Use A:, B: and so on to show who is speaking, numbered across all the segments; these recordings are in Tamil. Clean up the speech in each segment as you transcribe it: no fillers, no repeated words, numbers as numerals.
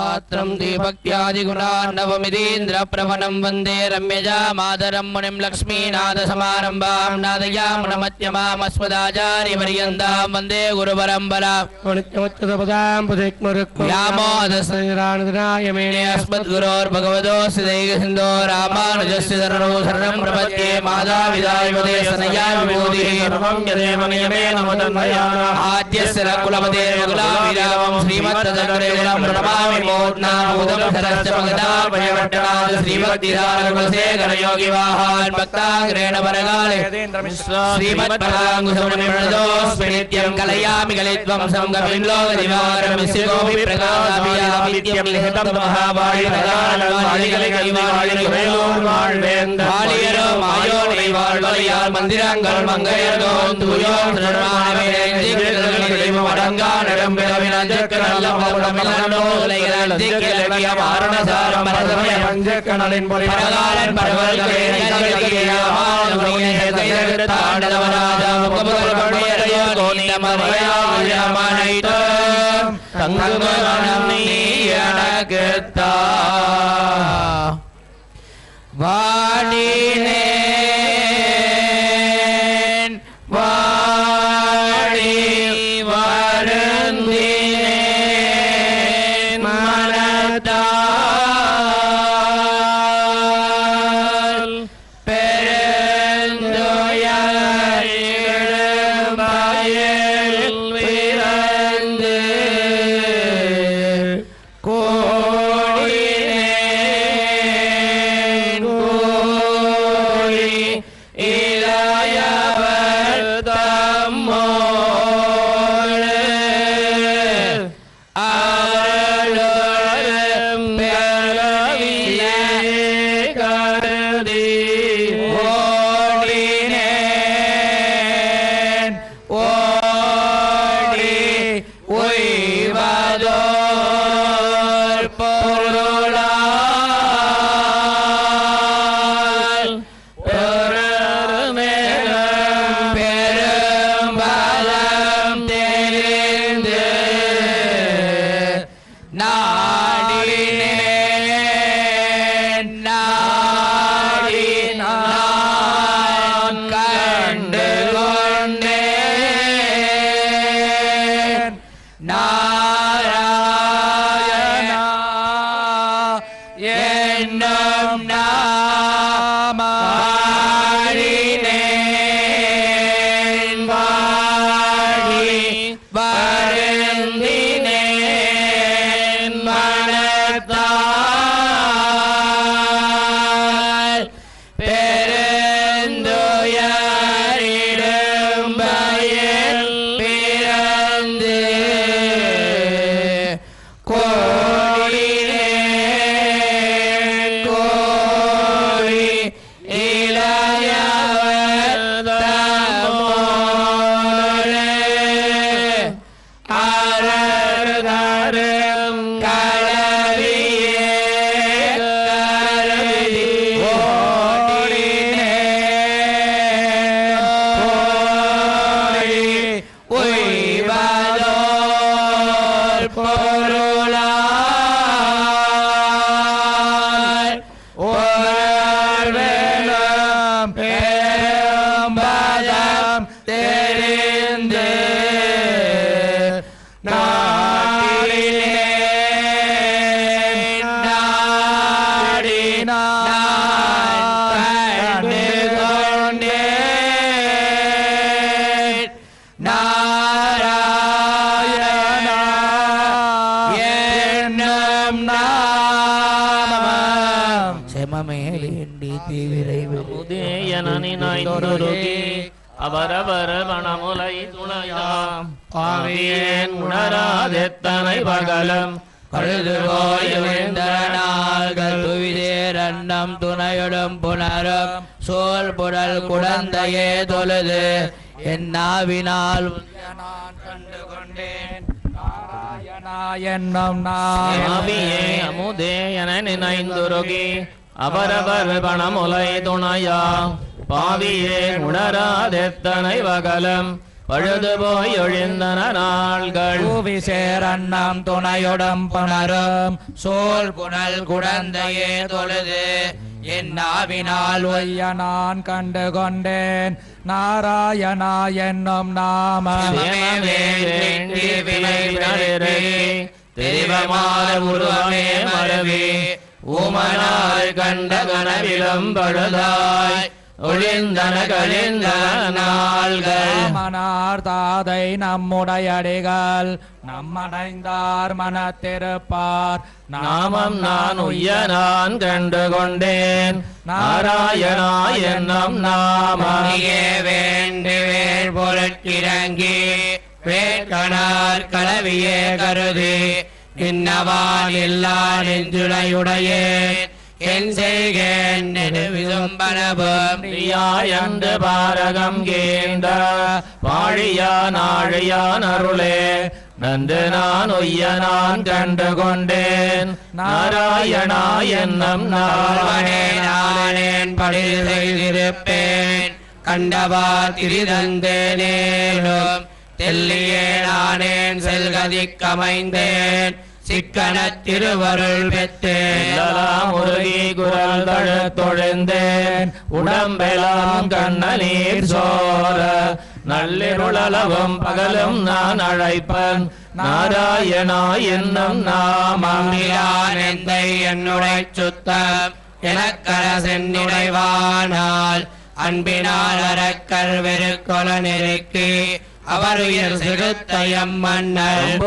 A: गात्रं दीभक्त्यादिगुणार्णवमितीन्द्रप्रवणं वन्दे रम्यजा मातरं मुनिं लक्ष्मीनाथसमारम्भां नादयामुनमध्यमामस्मदाचार्यपर्यन्तां वन्दे गुरुपरम्परां व्यामोहदसंराणनाय अस्मद्गुरोर्भगवतोऽस्य दैकसिन्धो रामानुजस्य शरणो शरणं प्रपद्ये मातापितायुवते सनया विभूतिः सर्वं यदेव नियमेन मदन्वयाना आद्यस्य कुलपते कुलाभिरामं श्रीमद्दशग्रेवं प्रणमामि मोदनामुदं सरश्च भगदाभयवट्टनाथ श्रीभक्तिदारकुलशेखरयोगिवाहान् भक्ताग्रेण परकाले श्रीमद्भक्ताङ्कुशमुनिप्रणतोऽस्मि नित्यं कलयामि कलित्वं संगमिं लोकदिवाकरं विश्वकोऽपि प्रकाशाभियामित्यं लिखितं महाभारतकालवाळिगलिकविवाळिगवेलोर्वाळ्वेन्द्र मायोனை வாழ்வலையார் மந்திரங்கள் மங்கையர்கோன் தூயோன் திருநாமேன் அடங்கா நடம்பிறவினஞ்சக்கனல்ல பௌர்ணமிலனோ உலகில் திக்கிலவிய மாரணசாரம் பரதமய பஞ்சக்கனலின் பரகாலன் பரவல்களே நகரிய தாண்டவராஜா முகபுகழ் பணியறையோ கோணிமறையாமனைத்த தங்குமரணம் நீ எனக்குத்தா வாடினேன் வாடி வருந்தினேன் மனத்தால் பெருந்துயரிடும் பிறந்து
B: அவரவர் மணமுலை துணையாம் பாவியேன் உணராதெத்தனை பகலம்
A: கழுதுவோயுவிந்தரநாள்கள் துணையுடும் புனரும் சோல் புடல் குடந்தையே தொழுது என் நாவினால் நான் கண்டு கொண்டேன் நாராயணாயன்னம் நாவியே
B: அமுதே என நினைந்துருகி அவரவர் பணமுலை துணையா பாவியே உணராதெத்தனை வகலம் பழுது போய் ஒழிந்தன நாள்கள்
A: பூவி சேரண்ணம் துணையுடம் புணரும் சோல் புனல் குடந்தையே தொழுது என் நாவினால் ஒய்ய நான் கண்டு கொண்டேன் நாராயணா என்னும் நாமம்
B: தெய்வமான உருவமே மரவி ஊமனாய் கண்ட கனவிலும் பழுதாய் ஒழிந்தன கழிந்தன நாள்கள்
A: மனார் தாதை நம்முடையடிகள் நம்மடைந்தார் மனத்திருப்பார்
B: நாமம் நான் உய்ய நான் கண்டு கொண்டேன் நாராயணா என்னும் நாமம்
A: வேண்டு வேள் பொருட்கிறங்கி வேட்கணார் கலவியே கருதி நின்னவான் இல்லா நெஞ்சுடையுடையே என் செய்கேன் விசும்பனபும்
B: என்று பாரகம் கேண்ட பாழியான் ஆழியான் அருளே நன்று நான் ஒய்ய நான் கண்டு கொண்டேன் நாராயணா என்னும்
A: நானேன் படி செய்திருப்பேன் கண்டவா திரிதந்தேனேனும் தெல்லியே நானேன் செல்கதிக்கமைந்தேன் சிக்கன திருவருள் பெற்றேன்
B: முருகி குரல் தொழுந்தேன் உடம்பெல்லாம் கண்ண நீர் சோர நள்ளிருளவும் பகலும் நான் அழைப்பன் நாராயணா என்னும் நாமம்
A: என்னுடைய சுத்தம் எனக்கர சென்னுடைவானால் அன்பினால் அறக்கர் வெறுக்கொல நெருக்கி அவர் உயர் சிறுத்தயம் மன்னல்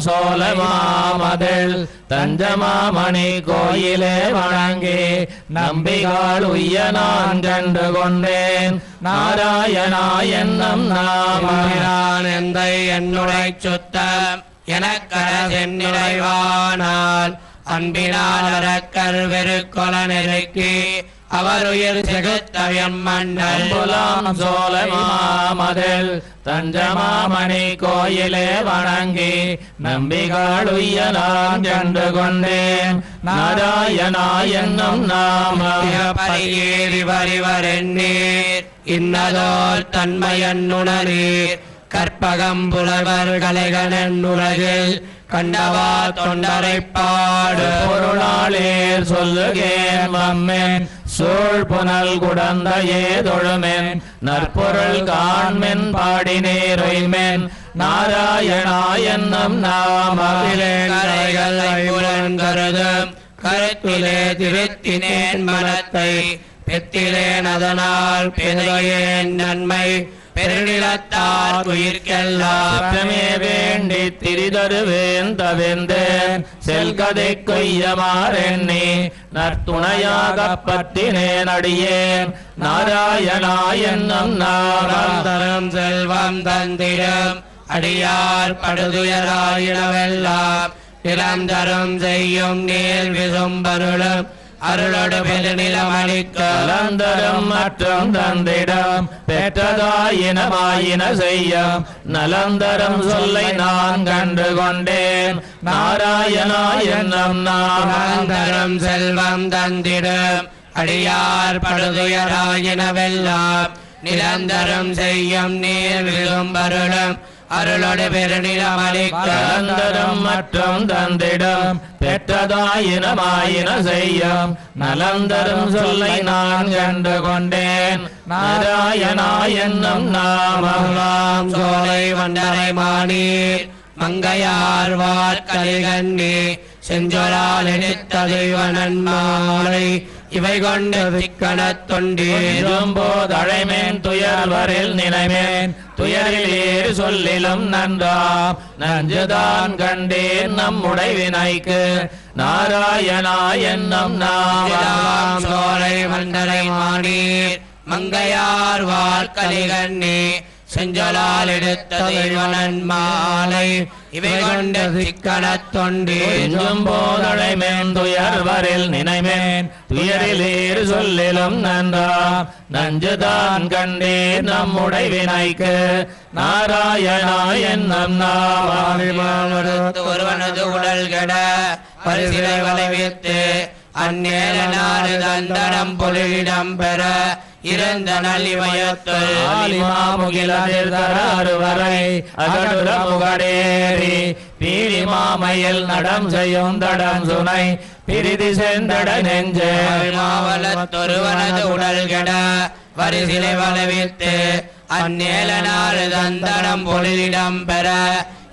B: சோலமாமதில் தஞ்சமாமணி கோயிலே வணங்கி நம்பிகாள் உய்ய நான் கண்டு கொண்டேன் நாராயணா என்னும் நாமம்
A: எந்தை என்னுடைய சுத்தம் எனக்கர சென்னுடைவானால் அன்பினால் அறக்கர் வெறுக்கொல நெருக்கி அவர் உயிர் செகுத்தயம் மன்னல்
B: சோலமாமதில் தஞ்சமாமணி கோயிலே வணங்கி நம்பிகாள் உய்ய நான் கண்டு கொண்டேன் நாராயணா என்னும் நாமம்
A: பரியேறி வரிவர் எண்ணீர் இன்னதோர் தன்மையன்னுணரீர் கற்பகம் புலவர் கலைகனன் உலகில் கண்டவா தொண்டரை பாடு
B: பொருளாளேர் சொல்லுகேன் மம்மென் சூழ் புனல் குடந்தையே தொழுமென் நற்பொருள் காண்மென் பாடினேரொய்மென் நாராயணா என்னும்
A: நாமம் கருதும் கருத்திலே திருத்தினேன் மனத்தை பெத்திலேன் அதனால் பெருகையேன் நன்மை பெருநிலத்தார் உயிர்க்கெல்லாமே
B: வேண்டி திரிதருவேன் தவிர்ந்தேன் செல்கதை கொய்யமாறெண்ணி நற்துணையாக பற்றினேன் அடியேன் நாராயணா என்னும் நாமம்
A: தரும் செல்வம் தந்திரம் அடியார் படுதுயராயினவெல்லாம் இளம் தரும் செய்யும் நீர் விசும்பருளும் அருளோடு
B: பெருநிலமளிக்கலந்தரும் மற்றும் தந்திடம் பெற்றதாயினமாயின செய்யும் நலந்தரம் சொல்லை நான் கண்டு கொண்டேன் நாராயணா என்னும்
A: நாமந்தரம் செல்வம் தந்திடும் அடியார் படுதுயராயினவெல்லாம் நிரந்தரம் செய்யும் நீர் விசும்பருளும் அருளோடு
B: பெருநிலமளிக்கலந்தரம் மற்றும் தந்திடம் பெற்றதாயினமாயின செய்யும் நலந்தரும் சொல்லை நான் கண்டு கொண்டேன் நாராயணா என்னும் நாமம்
A: சோலை வண்டரை மானீர் மங்கையார் வார்கலிகண்ணி செஞ்சொலால் எடுத்தது மாலை இவை கொண்டு திக்கணத் தொண்டீரும்
B: போதழைமேன் துயர்வரில் நினைமேன் துயரில் ஏறு சொல்லிலும் நன்றாம் நஞ்சுதான் கண்டேன் நம்முடை வினைக்கு நாராயணா என்னும் நாமம்
A: சோலை வண்டரை மானீர் மங்கையார் வார்கலிகண்ணி செஞ்சொலால் எடுத்தது மாலை இவை கொண்டு திக்கணத் தொண்டீரும்
B: போதழைமேன் துயர்வரில் நினைமேன் துயரில் ஏறு சொல்லிலும் நன்றாம் நஞ்சுதான் கண்டேன் நம்முடை வினைக்கு நாராயணா என்னும் நாமம்
A: ஒருவனது உடல் கெட பரிசிலை வளைவித்து அந்நேர நாடு தந்தனம் பொருளிடம் பெற இருந்த நல்லிமயத்துள்
B: ஆலிமாமுகிலதிர் தர அருவரை அகடுர முகடேறி பீலி மாமையில் நடம் செய்யும் தடம் சுனை பிரிதி சென்றட நெஞ்சே
A: மாவலத்தொருவனது உடல் கெட வரிசிலை வளவித்து அந்நேலனால் தந்தனம் பொருளிடம் பெற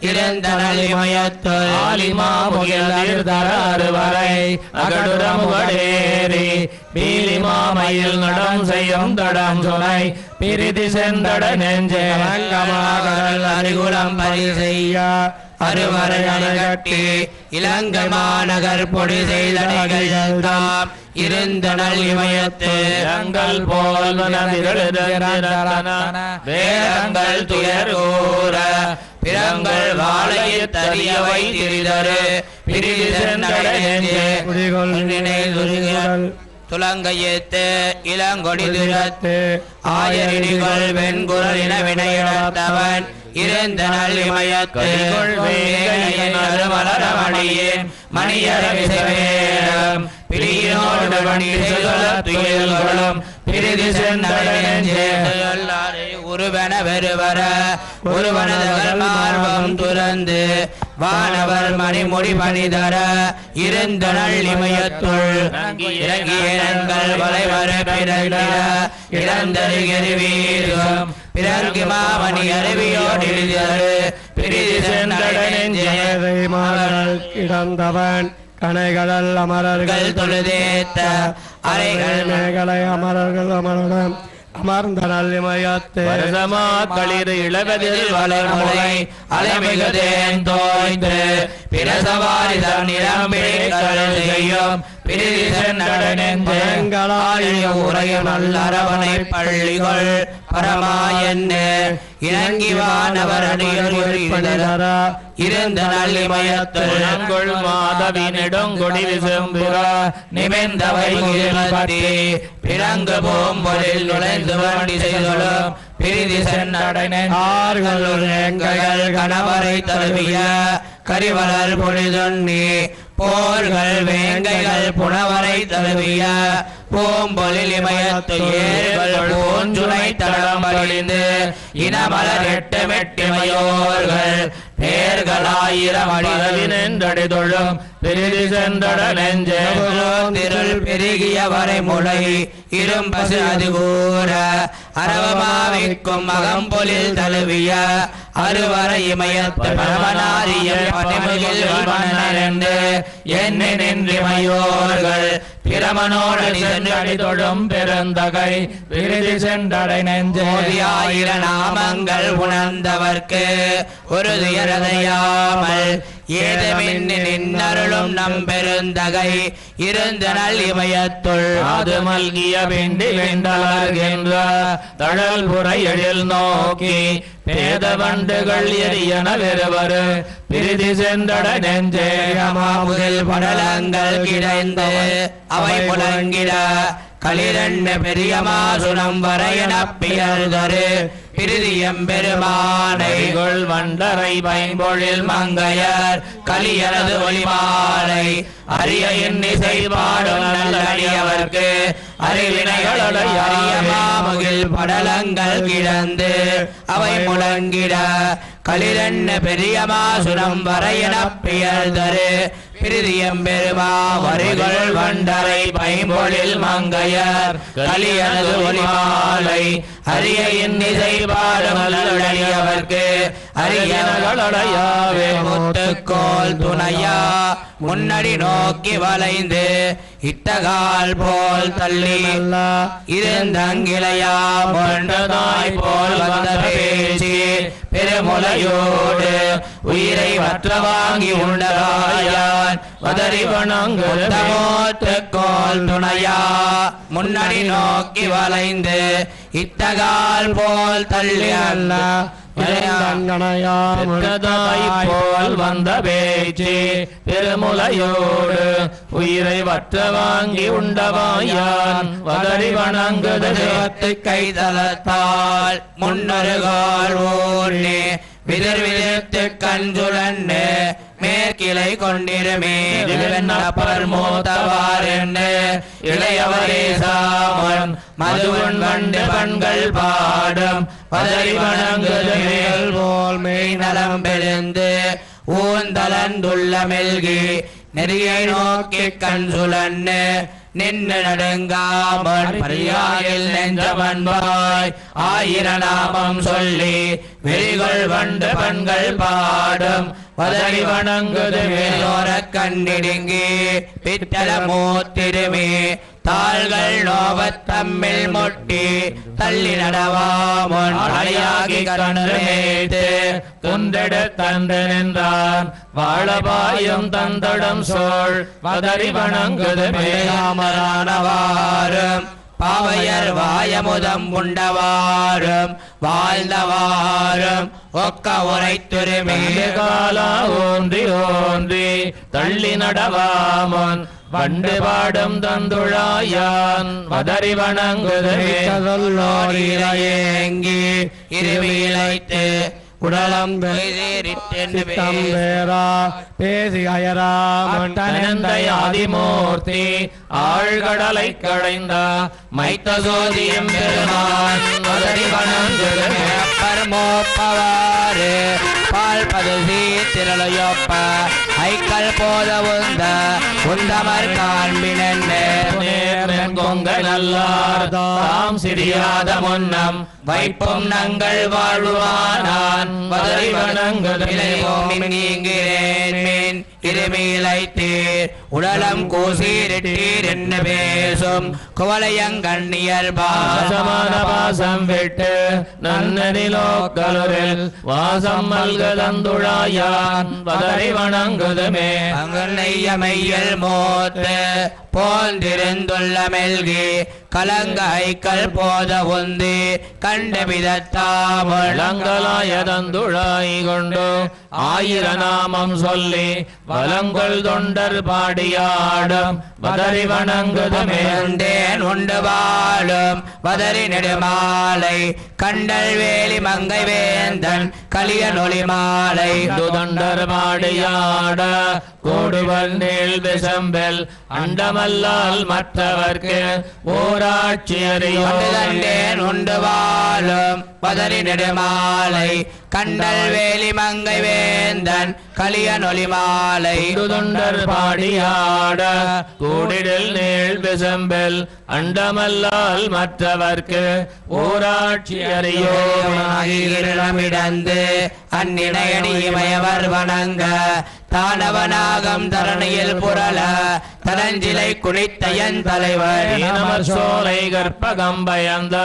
A: இருந்த நல்லிமயத்துள்
B: ஆலிமாமுகிலதிர் தர அருவரை அகடுர முகடேறி பீலி மாமையில் நடம் செய்யும் தடம் சுனை பிரிதி சென்றட நெஞ்சே
A: கடல் அறிகுலம் பரி செய்ய அருவரை அணைகட்டி இலங்கை மாநகர் பொடி செய்தடைகள் தாம் இருந்த நல்லிமயத்து
B: வேதங்கள் போல்
A: வேதங்கள் துயரூர பிறங்கள் வாழையில் தரியவை திரிதரு பிரிதி சென்றட நெஞ்சே துலங்கையத்து இளங்கொடி துரத்து ஆயரிடிகள் வெண்குரலின வினையிடத்தவன் இருந்த நல்லிமயத்துள் மலரமணியேன் மணியரவிசவேடம் பிரியோடு துயல்களும் பிரிதி சென்றே உருவன வெறுவர ஒருவனதகல் மார்பம் துறந்து வானவர் மணிமுடி பணிதர இருந்த நல்லிமயத்துள் இறங்கியங்கள் வளைவர பிறந்த இறந்தருகிரி வீரம் பிறங்கு மாமணி அருவியோடு பிரிதி சென்றடை மாறல் கிடந்தவன் கனைகளல் அமரர்கள் தொழுதேத்த அறைகள் மேகலை அமரர்கள் அமரிடம் அமர்ந்த நல்லிமயத்து
B: களிர் இளவதில்
A: வளர்முறை அலைமிகுதேன் தோய்ந்து பிரசவாரி தன்னிரம்பே கடல் செய்யும் பிரிதி சென்றடனெஞ்செங்களாய உரைய நல்லரவணை பள்ளிகள் பரமாயன்னு இணங்கி வானவர் அடியொரு இருந்த நல்லிமயத்துள்
B: மாதவி நெடுங்கொடி விசும்புற
A: நிமிர்ந்த வைகுதி பிறங்கு போம்பொழில் நுழைந்து வண்டி செய்தொழும் பிரிதி சென்றடைகள் கணவரை தழுவிய கரிவலர் பொழிதொன்னி போர்கள் வேங்கைகள் புனவரை தழுவிய பூம்பொழில் இமயத்து ஏர்கள் பூஞ்சுனை தடம் அழிந்து இனமலர் எட்டு மெட்டிமையோர்கள் பேர்களாயிரம்
B: அடிதொழி தொழும் பிரிதி சென்றட நெஞ்சே
A: திருள் பெருகிய வரை முளை இரும்பசு அது கூற அரவமாவிக்கும் மகம்பொலில் தழுவிய அருவரை இமயத்து பரமனாரிய பணிமுகில் வண்ணனென்று என்னை நின்றிமையோர்கள் பிரமனோடு சென்றடி தொழும் பெருந்தகை
B: பிரிதி சென்றடை நெஞ்சே
A: ஆயிர நாமங்கள் உணர்ந்தவர்க்கு ஒரு துயரதையாமல் ஏதமின்றி நின்னருளும் நம்பெருந்தகை இருந்த நல் இமயத்துள்
B: அது மல்கிய பிண்டி வெண்டலர்கின்ற தழல் புரை எழில் நோக்கி பேத வண்டுகள் எரியன வெறுவரு பிரிதி சென்றட நெஞ்சே
A: மாமுகில் படலங்கள் கிடைந்து அவை புலங்கிட களிரண்டு பெரிய மாசுனம் வரையன பியர்தரு பிரிதியம் பெருமானை
B: வண்டரை பைம்பொழில்
A: மங்கையர் கலியனது ஒளிமாலை அரிய எண்ணிசை பாடும் நல்லடியவர்க்கு அறிவினைகளுடைய அரிய மாமுகில் படலங்கள் கிடந்து அவை முழங்கிட களிரண்டு பெரிய மாசுனம் வரையன பியர்தரு பிரிதியம் பெருமா வரிகள் வண்டரை பைம்பொழில் மங்கையர் கலியனது ஒளிமாலை அரிய எண்ணிசை பாடும் நல்லடியவர்க்கு அரியனகளுடையாவே முத்துக்கோல் துணையா முன்னடி நோக்கி வளைந்து இட்டகால் போல் தள்ளி இருந்தங்கிளையா கொண்டதாய் போல் வந்த பேச்சு பெருமுலையோடு உயிரை வற்ற வாங்கி உண்டராயான் வதறி வணங்குத்தமோத்துக்கோல் துணையா முன்னடி நோக்கி வளைந்து இட்டகால் போல் தள்ளி அல்ல
B: போல் வந்த பேச்சு பெருமுலையோடு உயிரை வற்ற வாங்கி உண்டவாயான் வதறி வணங்குதத்து
A: கைதளத்தால் முன்னருகால் ஓனே விதர் விதத்து கஞ்சுழன்னு மேற்கிளை கொண்டிருமே வெண்ணப்பர் மூத்தவார் என்று இளையவரே சாமன் மதுவன் வண்டு பண்கள் பாடும் பதறி வணங்குதல் போல் மெய் நலம் பெழுந்து ஊந்தலந்துள்ள மெல்கி நெறியை நோக்கி கண் சுழன்னு நின்று நடுங்காமன் பரியாயில் நெஞ்சமன்பாய் ஆயிரநாமம் சொல்லி வெளிகொள் வண்டு பண்கள் பாடும் பதறி வணங்குது மேலோர கண்ணிடுங்கி பித்தள மூத்திருமே தாள்கள் நோவத் தம்மில் முட்டி தள்ளி நடவாமன் அடையாகி கண்டமேத்து குந்தெடு தந்து நின்றான் வாழபாயும் தந்தடம் சோழ் பதறி வணங்குது மேலாமரானவாரும் பாவையர் வாயமுதம் உண்டவாரும் வாழ்ந்தவாரும் ஒக்க உரைத்துருமே காலா ஓன்றி ஓன்றி தள்ளி நடவாமன் வண்டு பாடும் தந்துழாயான் வதறி வணங்குதேங்கி இருவிலைத்து உடலம் பேசி அயராமூர்த்தி ஆழ்கடலை கடைந்த மைத்த சோதியம் பெருமான் வதறி வணங்குதேப்பரமோப்பவாறு பால் பதுசி திரளையொப்ப ஐக்கல் போத உந்த உந்தமர் காண்பினன் கொங்க நல்லார் தாம் சிறியாத முன்னம் வைப்பும் நங்கள் வாழ்வானான் வதறி வணங்குதேன் இருமிலைத்தீர் உடலம் கூசீரிட்டீர் என்ன பேசும் குவளையங்கண்ணியர் பாசமான பாசம் விட்டு நன்னனிலோக்கலுரில் வாசம் மல்கதந்துழாயான் வதறி வணங்குதுமே அங்கனையமையல் மோத்து போந்திருந்துள்ள மெல்கி கலங்க ஐக்கல் போத உந்தி கண்டபிதத்தாமலங்கலாயதந்துழாய் கொண்டு ஆயிரநாமம் சொல்லி வலங்கொள் தொண்டர் பாடியாடும் வதறி வணங்குதமேந்தேன் உண்டு வாழும் வதறி நெடுமாலை கண்டல் வேலி மங்கை வேந்தன் கலிய நொலி மாலை தொண்டர் பாடியாட கோடுவல் நீள் விசம்பெல் அண்டமல்லால் மற்றவர்க்கு ஓராட்சி அறியோண்டேன் உண்டு வாழும் பதறி நெடுமாலை கண்டல் வேலி மங்கை வேந்தன் கலிய நொலி மாலை தொண்டர் பாடியாட கூடிடில் நீள் விசம்பெல் அண்டமல்லால் மற்றவர்க்கு ஓராட்சி அறியோமிடந்து அந்நினையடிமயவர் வணங்க தானவனாகம் தரணியில் புரள தரஞ்சிலை குனித்தயன் தலைவர் சோலை கற்பகம் பயந்த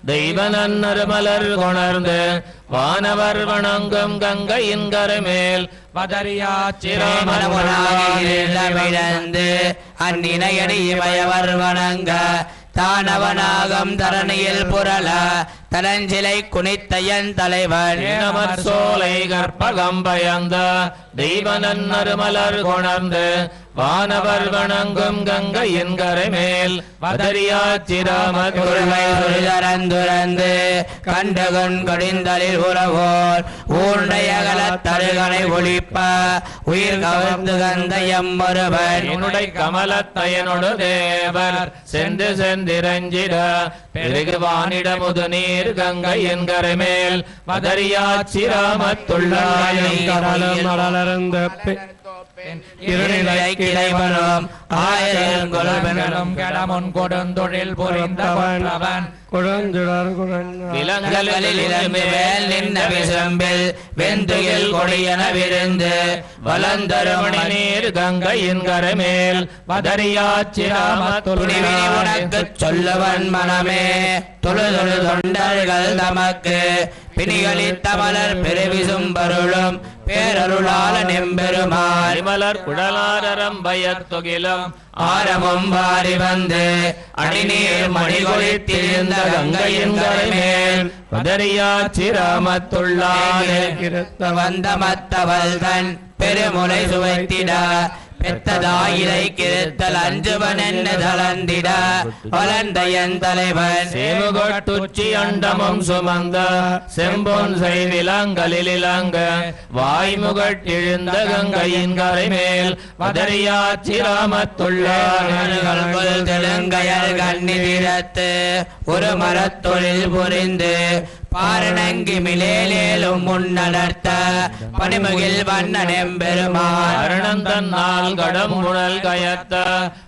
A: தெய்வ நன்னர் மலர் கொணர்ந்து வானவர் வணங்கும் கங்கையின் கரைமேல் பதறியாச்சிரமணமிழந்து அந்நினையடிமயவர் வணங்க தானவனாகம் தரணியில் புரள தலஞ்சிலை குனித்தயன் தலைவர் சோலை கற்பகம் பயந்த தெய்வ நன்னர் மலர் கொணர்ந்து வானவர் வணங்கும் கங்கையின் கரைமேல் பதறியாச்சிரமதுரந்து கண்டகன் கடிந்தலில் உறவோர் ஊண்டையகல தருகனை ஒழிப்ப உயிர் கவர்ந்து கந்தயம் ஒருவர் என்னுடைய கமலத்தையனொடு தேவர் சென்று சென்றிரஞ்சிட பெருகு வானிட முது நீர் கங்கையின் கரைமேல் பதறியாச்சிரமத்துள்ளாயிருந்து கிளைவனும் ஆயிரம் கடமுன் கொடுந்தொழில் புரிந்தவன் விலங்கலில் நின்ன விசம்பில் வெந்துயில் கொடியன விருந்து வலந்தருமணி நீர் கங்கையின் கரைமேல் பதறியாச்சிராமத்துணி உனக்கு சொல்லுவன் மனமே தொழுதொழு தொண்டர்கள் தமக்கு பிணிகளித்த மலர் பெருவிசும் பருளும் பேரருளால நெம்பெருமாள் மலர் குடலாரம் பயத்தொகிலும் ஆரமும் வாரி வந்து அடிநீர் மணிகொழித்திருந்த கங்கையின் கரைமேல் பதறியாச்சிராமத்துள்ளானே வந்த மத்தவள் தன் பெருமுலை சுவைத்திட பெத்ததாயிரை கிருத்தல் அஞ்சுவன் என்ன தளர்ந்திட வளர்ந்தயன் தலைவன்
B: சேமுகட்டுச்சி அண்டமும் சுமந்த செம்பொன் செய்விலங்களில் இலங்க வாய்முகட்டிழுந்த கங்கையின் கரை மேல் வதரியாச்சிராமத்துள்ள
A: தெலுங்கையர் கண்ணிதிரத்து ஒரு மரத்தொழில் புரிந்து பாரணங்கி மிலேலும் முன்னடர்த்த பனிமுகில் வண்ணன் எம்பெருமான்
B: அரணந்தன்னால் கடம்புணல் கயத்த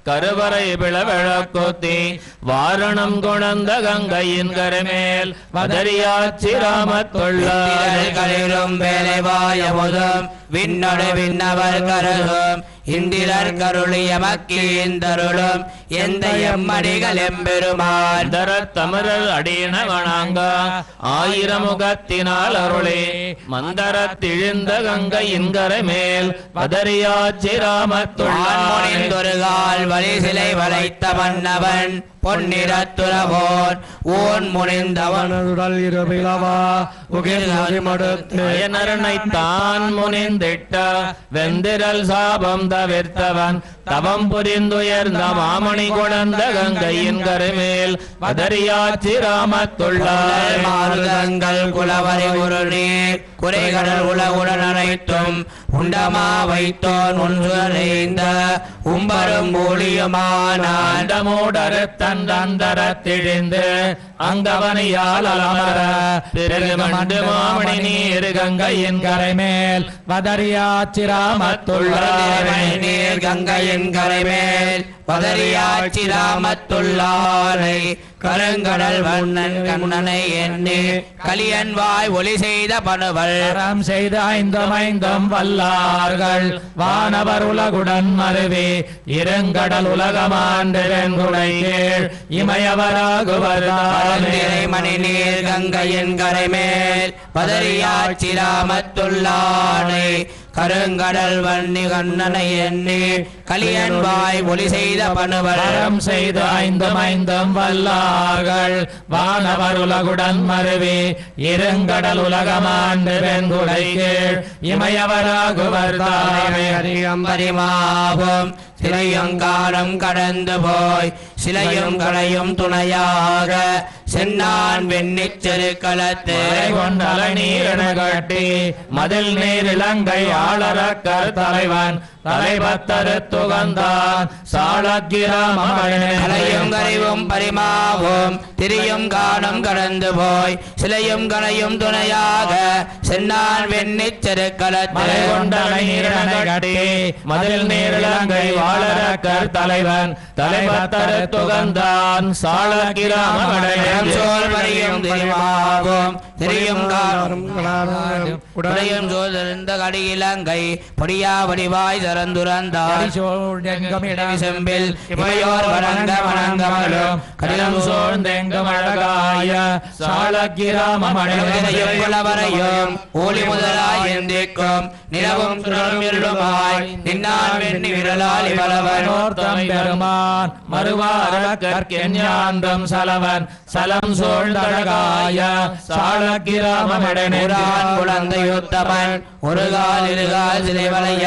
B: கருவறை பிளவிழக்கொத்தி வாரணம் கொணந்த கங்கையின் கரைமேல் வதரியாச்சிராமத்துள்ள
A: களிரும் வேலைவாய முதம் விண்ணொடு விண்ணவர் கருதும் இந்திரர் கருளிய மக்கீந்தருளும் எந்த எம்மடிகள் எம்பெருமான்
B: தமிழர் அடியின வணங்க ஆயிரமுகத்தினால் அருளே மந்தரத்திழிந்த கங்கையின் கரை மேல்
A: பதரியாச்சிராமத்துள்ளான் வழி சிலை வளைத்த மன்னவன் பொன்னிறத்துறவோன் ஓன் முனிந்தவன் உடல் இருபிளவா
B: தான் முனிந்திட்ட வெந்திரல் சாபம் தவிர்த்தவன் தவம் புரிந்துயர்ந்த மாமணி குணந்த கங்கையின் கரைமேல் வதரியாச்சிராமத்துள்ளார்
A: மாருதங்கள் குலவரை ஒரு நீர் குறைகடல் உலகுடன் அனைத்தும் உண்டமா வைத்தோன் ஒன்றுரைந்த உம்பரும் ஊழியமான
B: தந்தரத்திழிந்து அங்கவனையால் அலமர பெருமண்டு மாமணி நீர் கங்கையின் கரைமேல் வதரியாச்சிராமத்துள்ளார்
A: நீர் கங்கையின் கரைமேல் வதரியாச்சிராமத்துள்ளாரை கருங்கடல் வண்ணன் கண்ணனை எண்ணி கலியன் வாய் ஒளி செய்த பணுவல்
B: செய்த ஐந்தமைந்தும் வல்லார்கள் வானவர் உலகுடன் மருவி இருங்கடல் உலகமாண்டெங்குடை கீழ் இமயவராகுவர்
A: மணி நீர் கங்கையின் கரைமேல் வதரியாச்சிராமத்துள்ளானை கருங்கடல் வன்னி கண்ணனை எண்ணி கலியன் வாய் ஒளி செய்த பணுவரம்
B: செய்த ஐந்தமைந்தும் வல்லார்கள் வானவர் உலகுடன் மருவி இருங்கடல் உலகமாண்டு வெண்குடை கீழ் இமயவராகுவர்
A: பரிமாவும் சிலையும் காலம் கடந்து போய் சிலையும் களையும் துணையாக சென்னான் வெண்ணிச் செருக்களத்து
B: கொண்டல நீரென கட்டி மதில் நீர் இலங்கை ஆளரக்கர் தலைவன் தலைபத்தரு துகந்தான்
A: சாளக்கிராமலையும் கரைவும் பரிமாவும் திரியும் காலம் கடந்து போய் சிலையும் களையும் துணையாக சென்னான் வெண்ணிச் செருக்களத்து
B: கொண்டல நீரென கட்டி மதில் நீர் இலங்கை ஆளரக்கர் தலைவன் தலைபத்தரு துகந்தான் சாளக்கிராமலையும்
A: சோல் வரியும் திரிமாவும் திரியும் காலம் உடையும் சோதறிந்த கடியிலங்கை பொடியா வடிவாய் சரந்துரந்தார் செம்பில் இவையோர் வணங்க வணங்கமலும் கடிதம் சோழ்ந்தெங்கும் அழகாய சாளக்கிராமலையும் ஊழி முதலாய் எந்திக்கும் நிலவும் சுழலுமாய் நின்னான் வெண்ணி விரலால் இவளவனோர்
B: பெருமான் மறுவாரக்கற்கெஞ்ஞான்றும் சலவன் சலம் சோழ்ந்தழகாய சாளக்கிராமமடனேரான்
A: குழந்தையுத்தமன் ஒரு கால் இருகால் சிலை வளைய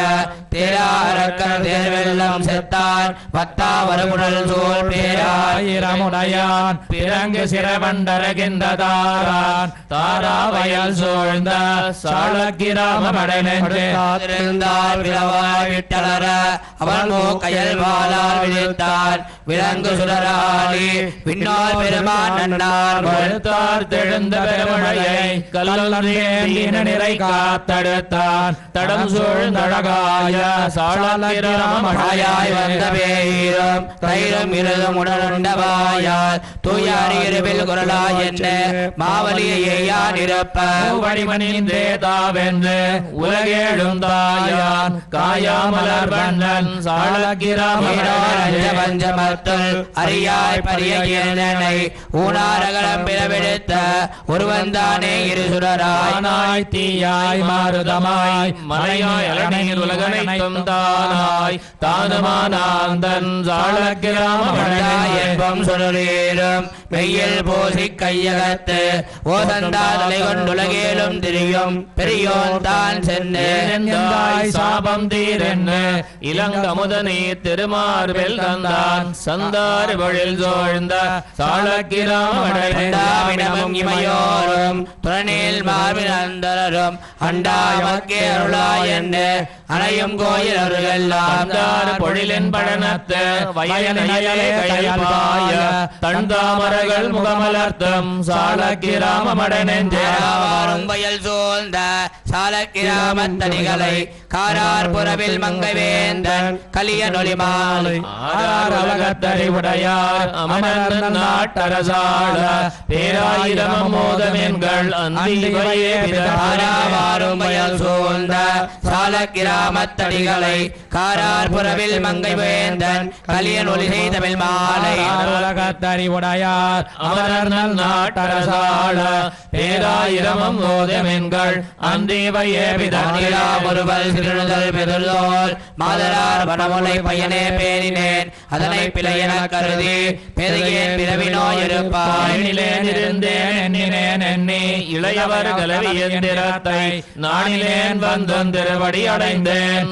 A: தேராரக்கர் தேர்வெல்லம் செத்தான் பத்தா வருகுடல் சோல்
B: பேராயிரமுடையான் பிறங்கு சிறவண்டரகின்ற தாரான் தாராவயல் சூழ்ந்த சாளக்கிராமமடனேந்தார்
A: விளவாய் விட்டலர அவன் மூக்கையல் வாளால் விழித்தான் விலங்கு சுடராளி விண்ணால் பெருமான் நன்னார்
B: தெழுந்த பெருமழையை கல்லந்தேந்தின நிறை காத்தெடுத்தான் தடம் சூழ்ந்தழகாய
A: சாளக்கிராமமழையாய் வந்த பேரும் தைரம் இருதும் உடனுண்டவாயால் தூயாரி இருவில் குரலாய் என்ன மாவலியை யான் இருப்ப
B: வடிமணிந்தே தாவென்று உலகேழும் தாயான் காயாமலர் வண்ணன்
A: பஞ்சமத்துள் அரியாய் பரியனை ஊனாரகலம் பிளவெடுத்த ஒருவன்தானே இரு சுடராய்
B: தீயாய் மாறுதமாய் மலையாய் அலனையில் உலகனைத்தும் தானாய் தானுமானாந்தன் சாளக்கிராமமழையும்
A: சுடரேறும் வெயில் போசி கையகத்து ஓசந்தாத மாலை கொண்டுலகேலும் திரியும் பெரியோன் தான் சென்று
B: எந்தாய் சாபம் தீரென்ன இளங்கமுதனே திருமார்பெல் தந்தான் சந்தார் வழில் சோழ்ந்த சாலக்கிராமடைந்தாவினமும்
A: இமையோரும் துறனில் மார்பில் அந்தரரும் அண்டாமக்கே அருளாய் என்று அணையும் கோயில் அவர்களெல்லாம்
B: பொழிலின் பழனத்து வயலையே கையல்பாய தந்தாமரகள் முகமலர்த்தம் சாலக்கிராமமடனெஞ்சேவாரும்
A: வயல் சூழ்ந்த சாலக்கிராமத்தடிகளை காரார் புறவில் மங்கை வேந்தன் கலிய நொலிமாலை
B: அழகத்தறிவுடையார் அமரர் நாட்டரசாள பேராயிரம் மோதமென்கள்
A: அந்திவாரும் வயல் சூழ்ந்த சாலக்கிராமத்தடிகளை காரார் புறவில் மங்கை வேந்தன் கலிய நொலி செய்தமிழ் மாலை
B: அழகத்தறிவுடையார் அமரர் நாட்டரசாள பேராயிரம் மோதமென்கள் அந்திவையே
A: ஒருவல் சிறுதல் பெருதோல் மாதரார் வனமுலை பயனே பேரினேன் அதனை பிழையென கருதி பெருகேன் பிறவினோய்
B: இருந்தேன் எண்ணி இளையவர் கலவி எந்திரத்தை நானிலேன் வந்தொந்திருவடி அடைந்தேன்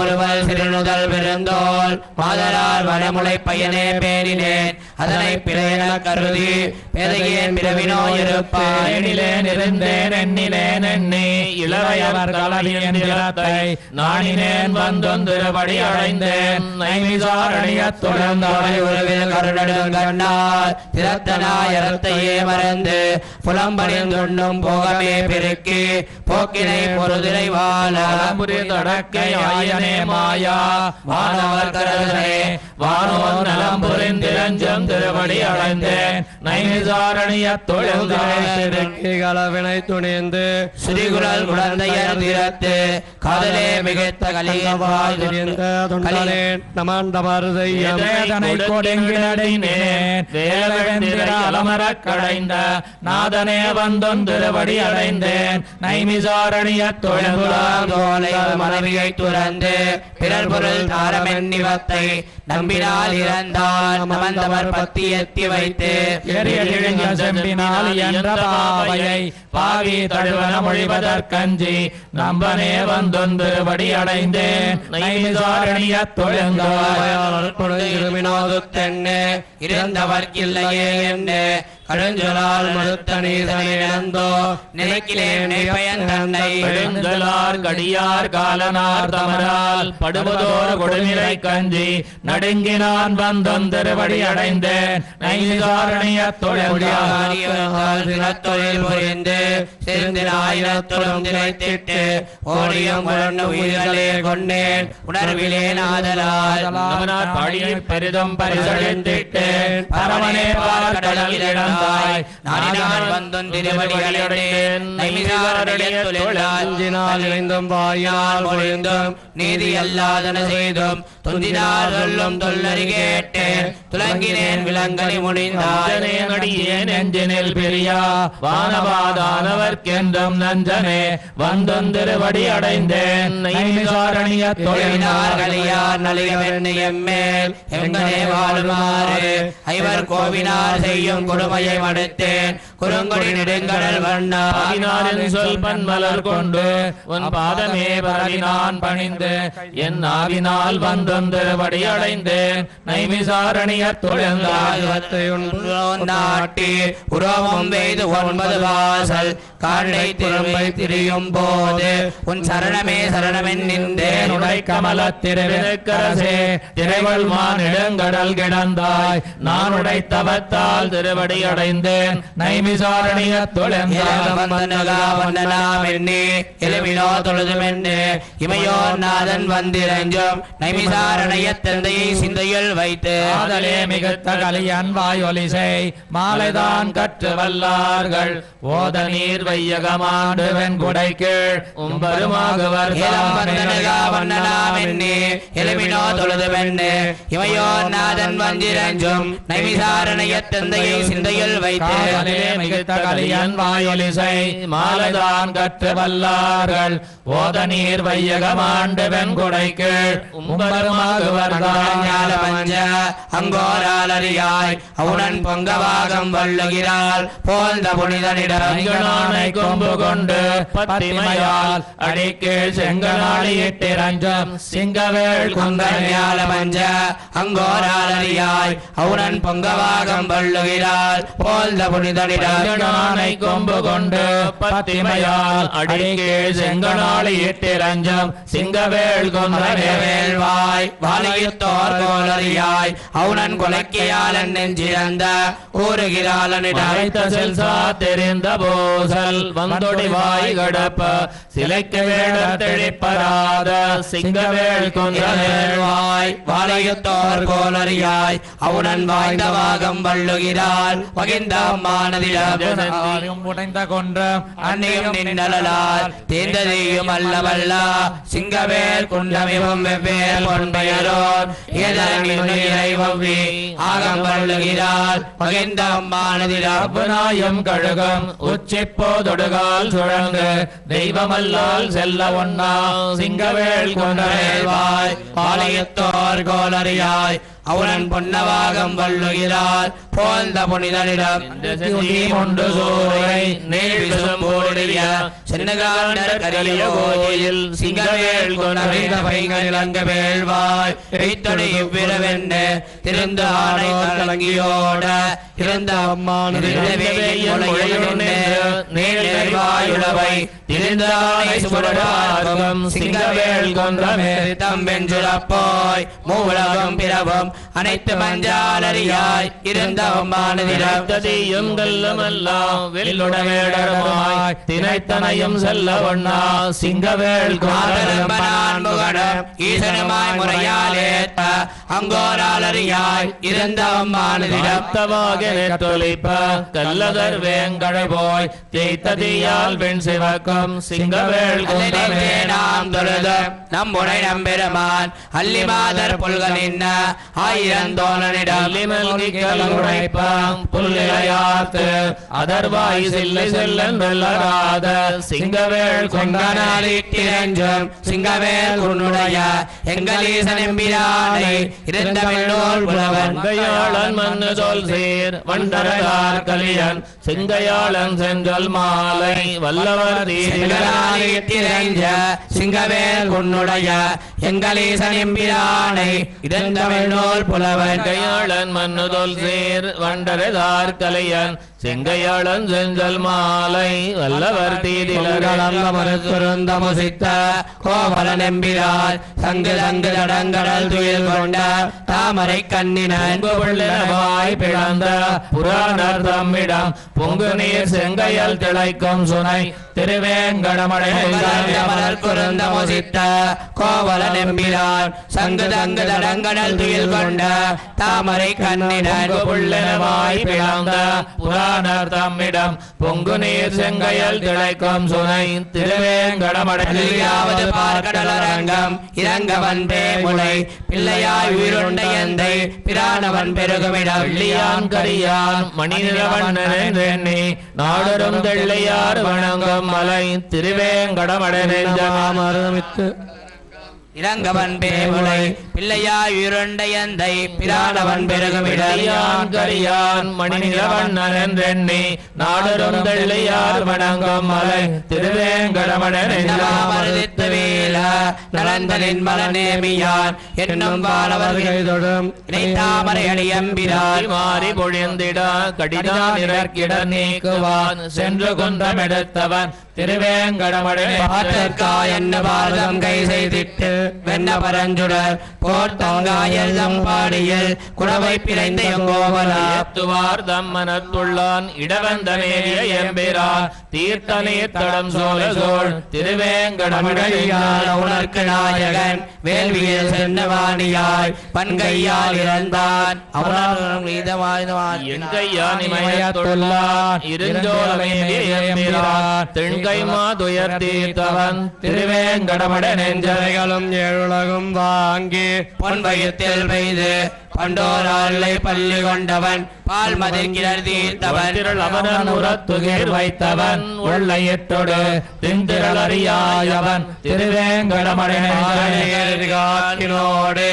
A: ஒருவல் சிறுதல் பெருந்தோல் மாதரார் வனமுலை பயனே பேரினேன் அதனை பிழையென கருதி பெருகேன் பிறவினோய்
B: இருந்தேன் எண்ணி இளையவர் கலவி எந்திரத்தை நானிலேன் வந்தொந்திருவடி அடைந்தேன் நைமிசாரணியத்துடன்
A: உறவில் கருணடுங்கண்ணால் திறத்தனாயரத்தையே மறந்து புலம்பணிந்துண்ணும் போகமே பெருக்கி போக்கினை பொருதிரை வாழமுறி
B: தடக்கை ஆயனே மாயா வானவர் கரதனே வானோன் நலம் புரிந்திரஞ்சம் திருவடி அடைந்தேன் நைமிசாரணியத்துடன்
C: களவினை துணிந்து
A: ஸ்ரீகுழல் குழந்தையர் திறத்து காதலே மிகைத்த கலிகவாய்ந்த
C: தொண்டனேன் நமாண்டமர்
B: வேதனை கொடுங்கினடினேன் வேலவெந்திர அலமரக் கடைந்த நாதனே வந்தொந்திருவடி அடைந்தேன் நைமிசாரணியத்
A: தோலை மனைவியை துறந்து பிறர் பொருள் தாரமென்னிவத்தை நம்பினால் இறந்தான் நமந்தவர் பத்தி எத்தி வைத்து
B: செம்பினால் என்ற பாவையை பாவி தழுவன மொழிவதற்கஞ்சி நம்பனே வந்தொந்திருவடி அடைந்தேன் நைமிசாரணியத்
A: தென்னு இருந்தவர்க்கில்லையே என்று கழுஞ்சொலால் மறுத்தனீதனேனந்தோ நினைக்கிலேன் பயன் தன்னை
B: எழுந்தலார் கடியார் காலனார் தமரால் படுவதோர் கொடுநிலை கஞ்சி நடுங்கினான் வந்தொந்திருவடி அடைந்தேன் நைமிசாரணியத்
A: தொழில் புரிந்து சிறுந்தினாயிரத்துடன் திரைத்திட்டு ஓடியும் உயிர்களே கொண்டேன் உணர்விலேன் ஆதலால்
B: பாடியை பெரிதும் பரிசளித்திட்டேன் பரமனே பார்க்கடலில் இழந்தாய்
A: நான் வந்தும் திருவடிகளடைந்தேன்
C: நைமிசாரணியத்துடன் இணைந்தும் வாயினால்
A: பொழிந்தும் நீதி அல்லாதன செய்தும் துந்தினார் சொல்லும் தொல்லறி கேட்டேன் துலங்கினேன் விலங்கனி முடிந்தானே
B: நடியேன் நெஞ்சினில் பிரியா வானவாதானவர்க்கென்றும் நஞ்சனே வந்தொந்திருவடி அடைந்தேன் நைமிசாரணியத்
A: தொழிலார்களியார் நலிகவெண்ணி எம்மேல் எங்கனே வாழுமாறு ஐவர் கோவினார் செய்யும் கொடுமையை மடுத்தேன் குறுங்கொடி நெடுங்கடல் வண்ணாரின்
B: சொல் பன்மலர் கொண்டு உன் பாதமே பரவினான் பணிந்து என் ஆவினால் வந்தொந்திருவடி அடைந்தேன் நைமிசாரணியத்
A: நாட்டி உரோமம் வெய்து 9 வாசல் காண்டை திரும்பை திரியும் போது உன் சரணமே சரணமென் நின்றேன்
B: உடை கமல திருவினுக்கரசே திரைவள் மானிடங்கடல் கிடந்தாய் நான் உடைத்தவத்தால் திருவடி அடைந்தேன் நைமிசாரணியத்
A: எலுமினோ தொழுதுமென்னு இமையோர் நாதன் வந்திரஞ்சும் நைமிசாரணையத் தந்தையை சிந்தையில் வைத்து
B: ஆதலே மிகுத்த கலியன் வாயொலிசை மாலைதான் கற்று வல்லார்கள் ஓத நீர் வையகமாண்டு வெண்குடை கீழ் உம்பருமாகுவர்
A: எலுமினோ தொழுதுமென்னு இமையோர் நாதன் வந்திரஞ்சும் நைமிசாரணையத் தந்தையை சிந்தையில் வைத்து
B: மிகுத்த கலியன் வாயொலிசை மாலதான் கற்று வல்லார்கள் ஓத நீர் வையகமாண்டு வெண்குடைக்கு
A: ஞான பஞ்ச அங்கோராலறியாய் அவுணன் பொங்கவாகம் வள்ளுகிறாள் போந்த புனிதனிடனை
B: கொம்பு கொண்டு பத்திமையால் அடிக்கு செங்கனாளியிட்டிரஞ்சம் சிங்கவேள்
A: ஞான பஞ்ச அங்கோராலறியாய் அவுணன் பொங்கவாகம் வள்ளுகிறாள் போந்த புனிதனிடனை
B: கொம்பு கொண்டு பத்திமையால் அடிக்கு செங்கனாளியிட்டிரஞ்சம் சிங்கவேள்
A: வேள்வாய் வாலியத்தோர் கோலறியாய் அவுணன் கொலைக்கையாளன் நெஞ்சிறந்த ஊறுகிறாளனிடைத்த
B: செல்சா தெரிந்த போசல் வந்தொடிவாய் கடப்ப சிலைக்கு வேட தெளிப்பராத சிங்கவேள்
A: வேள்வாய் வாலியத்தோர் கோலறியாய் அவுணன் வாய்ந்த வாகம் வள்ளுகிறாள் வகிந்த அம்மானதிடம்
D: உடைந்த கொன்ற
A: அன்னியும் நின்னலால் தேர்ந்ததையும் அல்லவல்ல சிங்கவேல் குண்டமிவும் வெவ்வேறு பொன்பெயரோர் ஏதவி ஆகம் வள்ளுகிறாள் மகிந்த அம்மானதிடம்
B: கழுகம் உச்சிப்போதொடுகால் சுழங்கு தெய்வமல்லால் செல்ல ஒன்னா சிங்கவேள்
A: கொண்டவேல்வாய் பாளையத்தோர் கோலறியாய் அவனன் பொன்னவாகம் வள்ளுகிறார் போந்த புனிதனிடம்
B: உண்டு சோரை
A: நேழ்விசும்போடிய சென்னகாண்டர் கரிய கோயில் சிங்கவேள் கொண்டவைந்த பைங்களிலங்க வேள்வாய் வைத்தொடி இவ்விரவென்று திருந்து ஆணை கலங்கியோட இருந்த அம்மானுடையவை திருந்து ஆணை சுவடார்க்கும் சிங்கவேள் கொன்றமே தம்பெஞ்சுரப்போய் மூவுலகம் பிறவும் அனைத்து மஞ்சாலறியாய் இருந்த
B: அம்மானதியும் கல்லமெல்லாம் வெள்ளுடவேடரமாய் தினைத்தனையும் செல்ல ஒண்ணா சிங்கவேள்
A: முகடம் ஈசனுமாய் முறையாலேத்த அங்கோராலறியாய் இருந்த அம்மானதிடம்
B: தொழிப்ப கல்லதர் வேங்கடை போய் தேய்த்ததியால் வெண் சிவக்கும் சிங்கவேள்
A: நாம் தொழுது நம்முடை நம்பெருமான் அல்லி மாதர் புல்களின் ஆயிரந்தோழனிடம்
B: புல்லையாத்து அதர்வாய் சில்லை செல்லன் வெல்லராத சிங்கவேள்
A: கொண்டனாலிட்டிரஞ்சும் சிங்கவேல் உன்னுடைய எங்களீசன் எம்பிரானை இருந்தவெள்ளோர் புலவன்
B: கையாளன் மண்ணு சொல் சீர் வண்டரகார் கலியன் சிங்கையாளன் செஞ்சொல் மாலை வல்லவர்
A: தீரஞ்ச சிங்கவேல் உன்னுடைய எங்களீசன் எம்பிரானை இருந்தவெள்ளோர் புலவன்
B: கையாளன் மன்னுதொல் சீர் வண்டரதார் கலையன் செங்கையாளன் செஞ்சல் மாலை வல்லவர்
A: தீதிலமுசித்த கோவல நம்பிரால் சங்கு சங்கு தடங்கடல் துயில் கொண்ட தாமரை கண்ணினாய்
B: பிளந்த புராணர் தம்மிடம் பொங்கு நீர் செங்கையல் திளைக்கும் சுனை திருவேங்கடமடை
A: குருந்த முசித்த கோவல நம்பிரால் சங்கு தங்கு தடங்கடல் துயில் கொண்ட தாமரை கண்ணினாய்
B: பிளந்த புராணர் தம்மிடம் பொங்கு நீர் செங்கையல் திளைக்கும் சுனை
A: திருவேங்கடமடையாவது பார்க்கடலரங்கம் இறங்கவன் பேமுலை பிள்ளையாய் உயிருண்ட எந்தை பிரானவன் பெருகுமிடம்
B: வெள்ளியான் கரியான் மணிநிறவண்ணி நாடரும் தெள்ளையார் வணங்கும் மலை திருவேங்கடமடை நெஞ்சமாமருமித்து
A: இறங்கவன் பேமுலை பிள்ளையாய் உயிருண்ட எந்தை பிரானவன் பெருகுமிடம்
B: கரியான் மணிநிறவண்ணி நாடரும் தெள்ளையார் வணங்கும் மலை திருவேங்கடமடை
A: நெஞ்சமாமருதித்து வேல நலந்தனின் மலநேமியான் என்னும் வானவர்கள் தொடும் இணைத்தாமரை அடியம்பிரான்
B: மாறி பொழிந்திட கடிதான் இறக்கிட நீக்குவான் சென்று குன்றமெடுத்தவன் திருவேங்கடமடை
A: என்ன பாரதம் கை செய்திட்டு வெண்ண பரஞ்சுடர் போர்த்தங்காயல் தம்பாடியில் குடவை பிழைந்த
B: எங்கோவலாத்துவார் தம்மனத்துள்ளான் இடவந்தனேய எம்பிரான் தீர்த்த நீர்த்தடம் சோழ சோழ் திருவேங்கடமடையால்
A: உணர்க்கு நாயகன் வேள்வியில் சென்றவாணியாய் பன்கையால் இறந்தான்
B: எங்கையானிமயத்துள்ளான் இருஞ்சோலமேவிரான் தென்கைமா துயர் தீர்த்தவன் திருவேங்கடமடை நெஞ்சரைகளும்
C: ஏழுலகும் வாங்கி
A: பொன்வயத்தில் பெய்து பண்டோராளை பள்ளி கொண்டவன் பால் மதிர்கிழர் தீர்த்தவன்
B: திரள் அவனன் உரத்துகீர் வைத்தவன் உள்ளையிட்டொடு திந்திரள் அறியாயவன் திருவேங்கடமடையோடு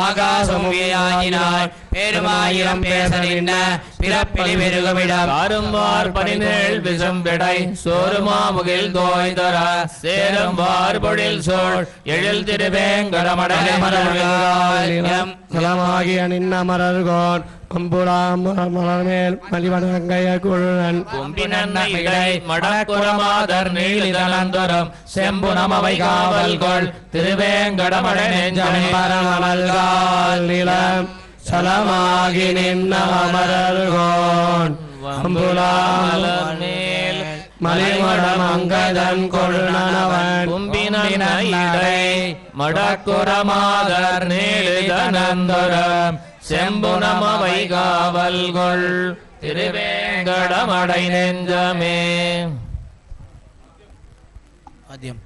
A: ஆகாசமுகியாகினார் பெருமாயிரம் பேச நின்ன பிறப்பிலி பெருகுமிடம்
B: ஆறும்வார் பனிநேள் விஷம் விடை சோறுமாமுகில் தோய்தர சேரும் வார்பொழில் சோழ் எழில் திருவேங்கடமடையம்
C: நலமாகிய நின்ன மரர்கோன் அம்புடாம் மலர்மேல் மலிவனங்கைய குழுனன்
B: கும்பினன்னை மடக்குரமாதர் நீளிதனந்தரம் செம்புனமவை காவல்கொள் திருவேங்கடமடை நெஞ்சமே
C: பரமல்கால் நிலம் சலமாகி நின்ன அமரர்கோன் அம்புடாம்
B: மேல்
C: மலிமடம் அங்கதன் கொழுனவன்
B: கும்பினன்னை மடக்குரமாதர் நீளிதனந்தரம் செம்புனமவை காவல்கொள் திருவேங்கடமடை நெஞ்சமே.
A: ஆதியம்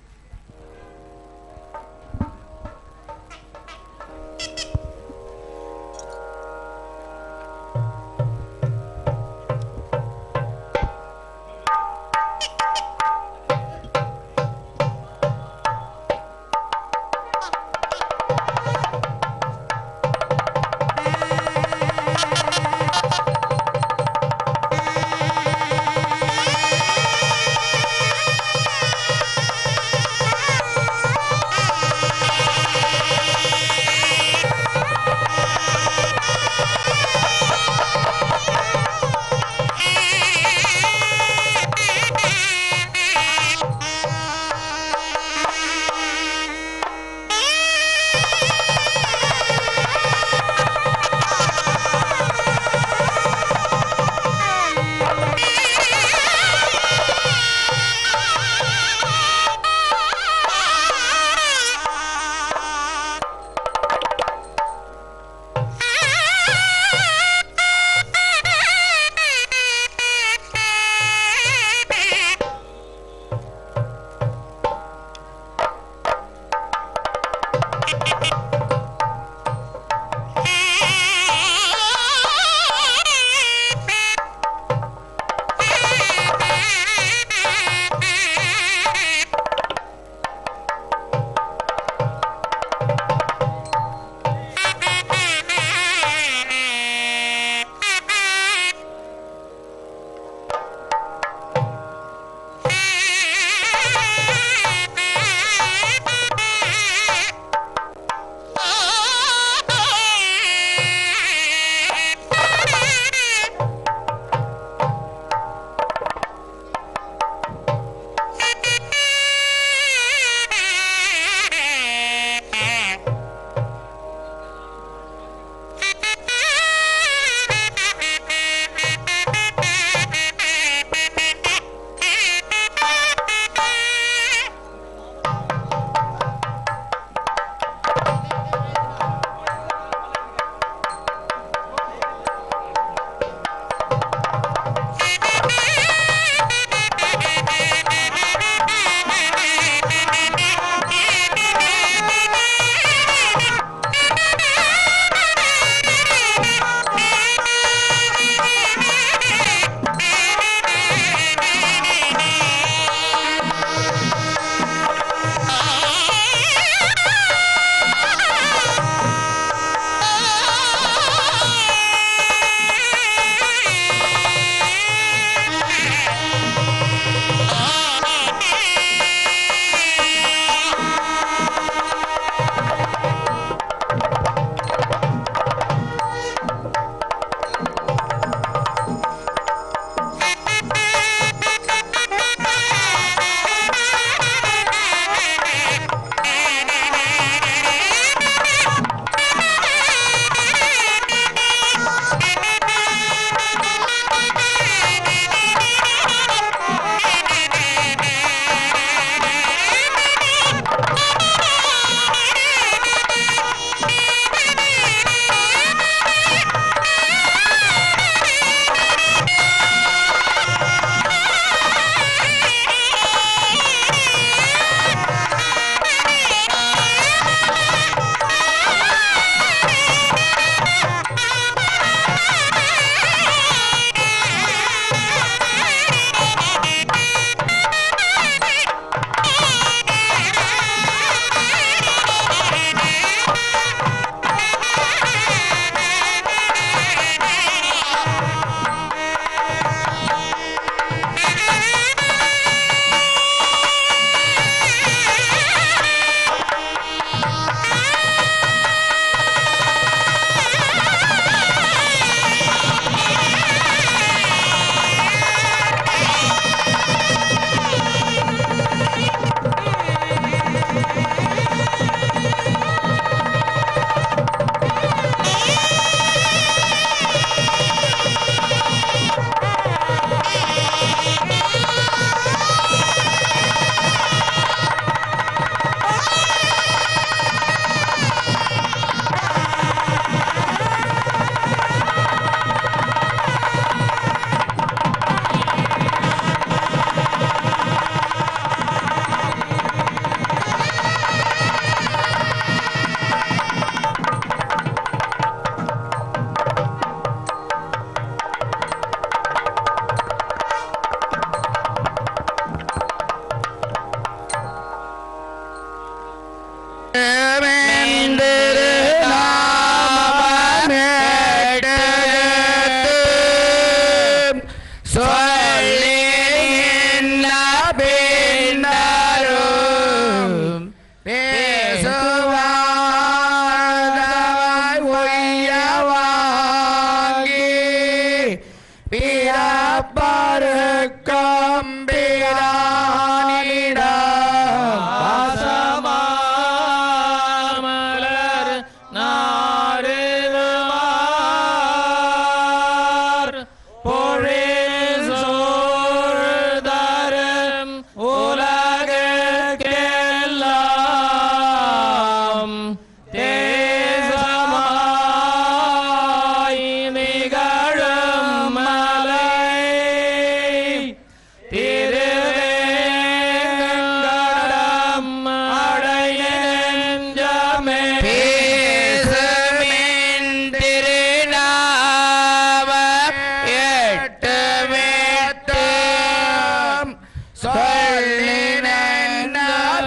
A: சொல்லின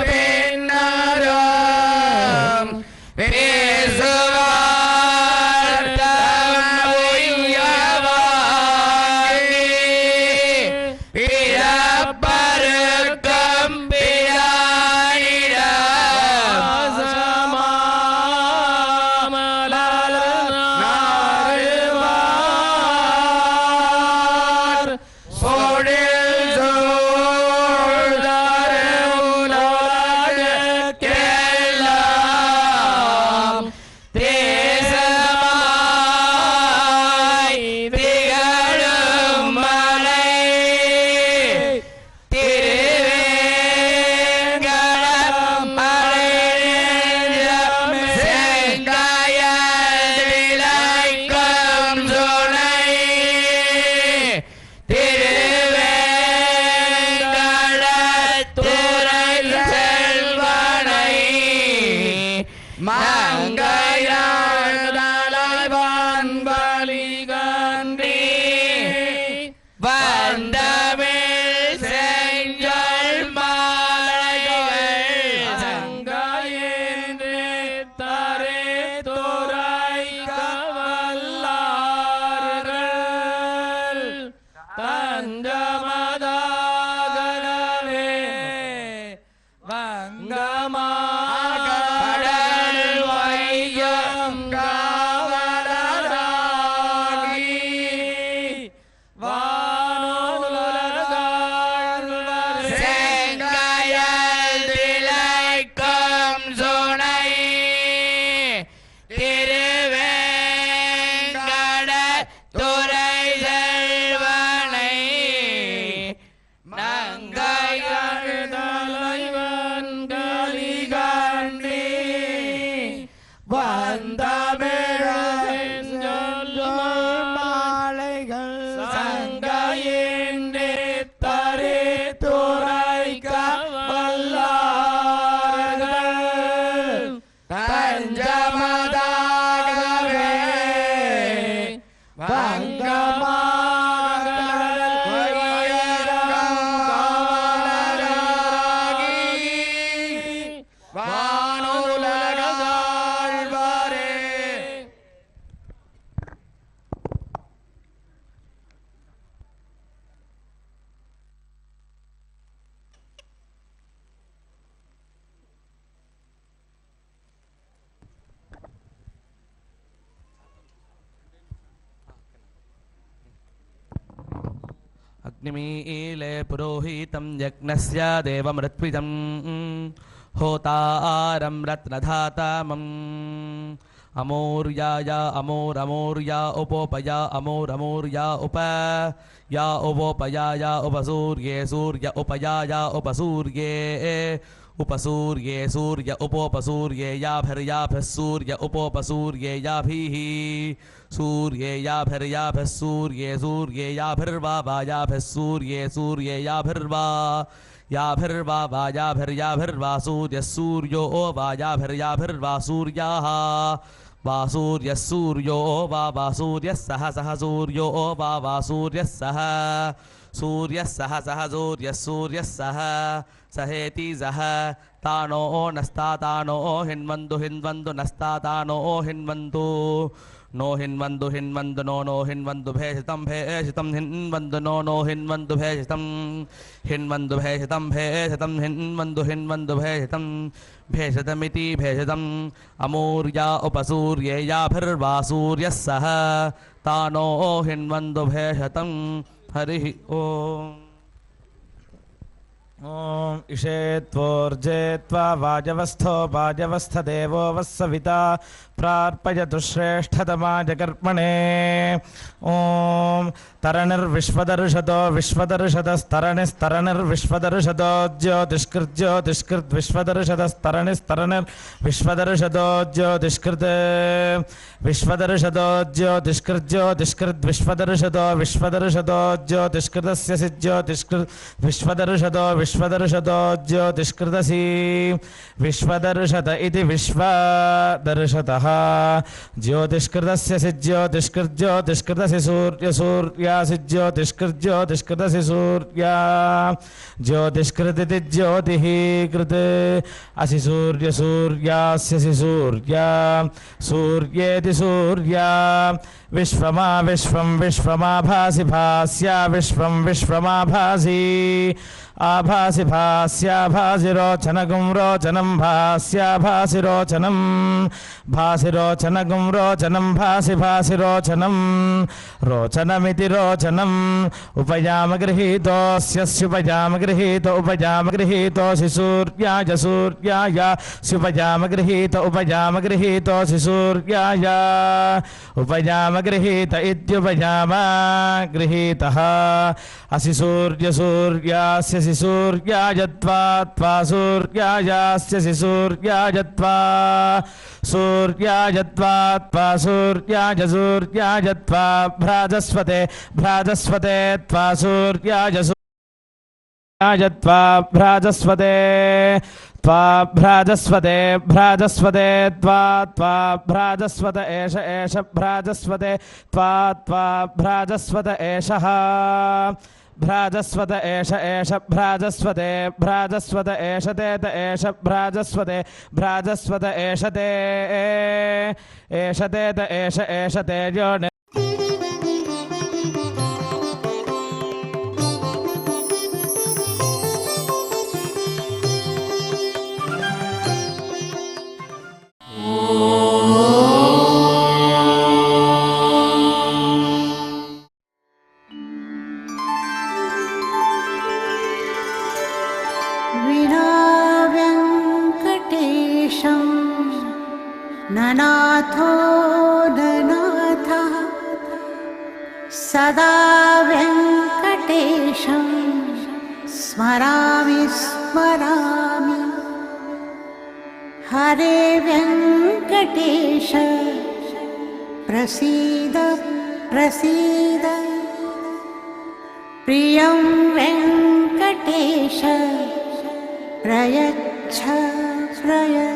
A: பின்னரும் பேசுவார் தம்மையவாகி பிறப்பருக்கும்
D: अग्निमीले पुरोहितं यज्ञस्य देवमृत्विजं होतारं रत्नधातामम् अमोर्याय अमोरमोर्या उपोपया अमोरमोर्या उप या उपोपयाय उपसूर्ये सूर्य उपयाय उपसूर्ये उपसूर्ये सूर्य उपोपसूर्ये याभिर्याभिः सूर्य उपोपसूर्ये याभिः सूर्ये याभिर्याभिः सूर्ये सूर्ये याभिर्वा याभिः सूर्ये सूर्ये याभिर्वा याभिर्वा याभिर्याभिर्वा सूर्यः सूर्यो वा याभिर्याभिर्वा सूर्याः वा सूर्यः सूर्यो वा सूर्यः सह सह सूर्यो वा सूर्यः सह सूर्यः सह सह सूर्यः सूर्यः सह सहेति सह तानो नस्तातानो हिन्वन्तु हिन्वन्तु नस्तातानो हिन्वन्तु नो हिन्वन्तु हिन्वन्तु नो हिन्वन्तु भेषितं भेषितं हिन्वन्तु नो हिन्वन्तु भेषितं हिन्वन्तु भेषितं भेषितं हिन्वन्तु हिन्वन्तु भेषितं भेषितमिति भेषितम् अमूर्या उपसूर्ये याभिर्वा सूर्यः सह तानो हिन्वन्तु भेषितं हरिः ओम्
C: ओम इषेत्वोर्जे त्वा वाजवस्थो वाजवस्थदेवो वस्सविता प्रार्पयतु श्रेष्ठतमाजकर्मणे ओम तरणिर्विश्वदर्शतो विश्वदर्शतस्तरणिस्तरणिर्विश्वदर्शतो ज्योतिष्कृज्योतिष्कृत् विश्वदर्शतस्तरणिस्तरणिर्विश्वदर्शतो ज्योतिष्कृत् विश्वदर्शतो ज्योतिष्कृज्योतिष्कृत् विश्वदर्शतो विश्वदर्शतो ज्योतिष्कृतस्य ज्योतिष्कृत् विश्वदर्शतो विश्वदर्शतो दर्शतो ज्योतिष्कृतसी विश्वदर्शत इति विश्वदर्शतः ज्योतिष्कृतस्यसि ज्योतिष्कृतसि सूर्यासि ज्योतिष्कृतसि सूर्या ज्योतिष्कृतिति ज्योतिः कृत् असि सूर्यास्यसि सूर्या सूर्येति सूर्या विश्वमा विश्वं विश्वमाभासि भास्या विश्वं विश्वमाभासि आभासि भास्याभासि रोचनगुं रोचनं भास्याभासि रोचनं भासि रोचनगुं रोचनं भासि भासि रोचनं रोचनमिति रोचनम् उपयामगृहीतोऽस्यस्युपयामगृहीत उपयामगृहीतोऽसि सूर्याय सूर्याय स्युपयामगृहीत उपयामगृहीतोऽसि सूर्याय उपयामगृहीत इत्युपयामगृहीतः असि सूर्यसूर्यास्यसि सूर्याय त्वा सूर्यायास्यसि सूर्याय त्वा सूर्याय त्वा सूर्याय सूर्याय त्वा भ्राजस्वते त्वा सूर्याय सूर्याय त्वा भ्राजस्वते भ्राजस्वते त्वा भ्राजस्वत एष भ्राजस्वते त्वा भ्राजस्वत एषः भ्राजस्वत एष भ्राजस्वते एषते त एष भ्राजस्वते एषते एषते त एषते यो
E: ननाथो ननाथः सदा वेङ्कटेशं स्मरामि स्मरामि हरे वेङ्कटेश प्रसीद प्रसीद प्रियं वेङ्कटेश प्रयच्छ प्रयच्छ